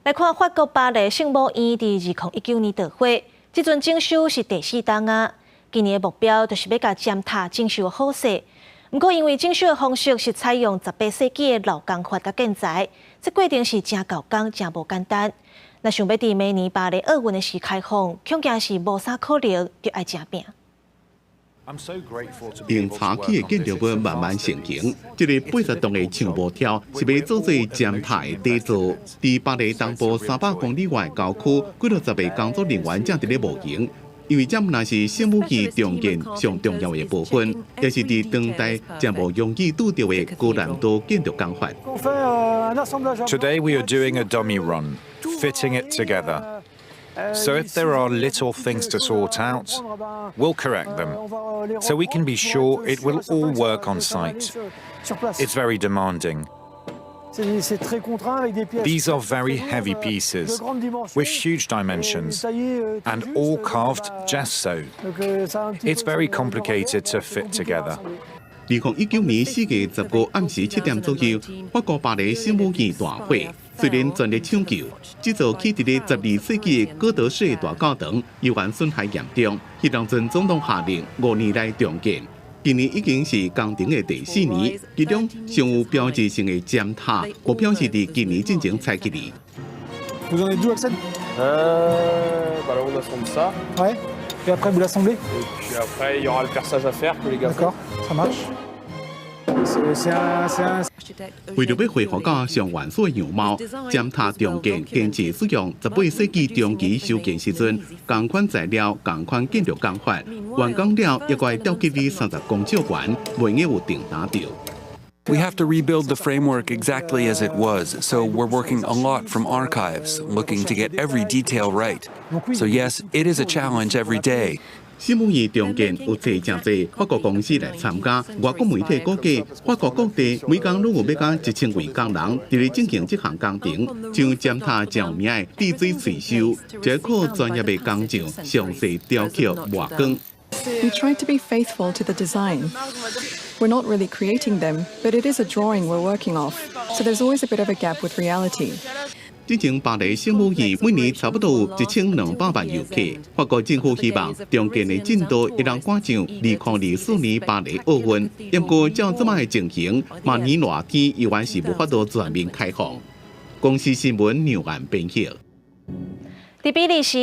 来看法国巴黎圣母院伫2019年倒毁，即阵整修是第4档啊。今年的目标就是要甲尖塔整修好势。不过因为整修的方式是采用18世纪的老工法甲建材，这过程是真高工、真无简单。若想要伫明年巴黎奥运的时开放，恐惊是无啥可能，就要真拼。 用茶器的建筑物慢慢成型，这个80栋的长步跳是要做做尖塔的底座。伫巴黎东部300公里外的郊区，几落10个工作人员正伫咧模型。因为这若是圣母院重建上重要的部分，也是伫当代真无容易拄到的高难度建筑工法。Today we are doing a dummy run, fitting it together. So if there are little things to sort out, we'll correct them, so we can be sure it will all work on site. It's very demanding. These are very heavy pieces, with huge dimensions, and all carved just so. It's very complicated to fit together. 2019年4月15日暗时7点左右，法国巴黎圣母院大火。虽然全力抢救，这座起伫咧12世纪的哥德式大教堂依然损害严重。迄当阵总统下令5年内重建，今年已经是工程的第4年。其中上有标志性的尖塔，目标是伫今年进行拆起嚟。Vous en êtes d'où, Axel Bah là, on assemble ça. Ouais. Et après, vous l'assemblez. Et puis après, il y aura le perçage à faire que les gars font. D'accord, ça marche. C'est un 为了要恢复到上原始的样貌，尖塔重建坚持使用18世纪中期修建时阵同款材料、同款建筑工法，完工了一块吊起哩30公尺悬，袂用有定打着。 We have to rebuild the framework exactly as it was, so we're working a lot from archives, looking to get every detail right. So yes, it is a challenge every day. 圣母院重建有真侪法国公司来参加，外国媒体估计，法国各地每工拢有要到1000位工人伫咧进行这项工程，像尖塔真有名的滴水萃修，就要靠专业的工匠详细雕刻瓦工。 We tried to be faithful to the design. We're not really creating them, but it is a drawing we're working off, so there's always a bit of a gap with reality. 之前巴黎圣母院每年差不多有1200万游客。法国政府希望重建的进度会让赶上2024年巴黎奥运。不过照这么的情形，明年热天依然是无法度全面开放。公司新闻纽安编写。伫比利时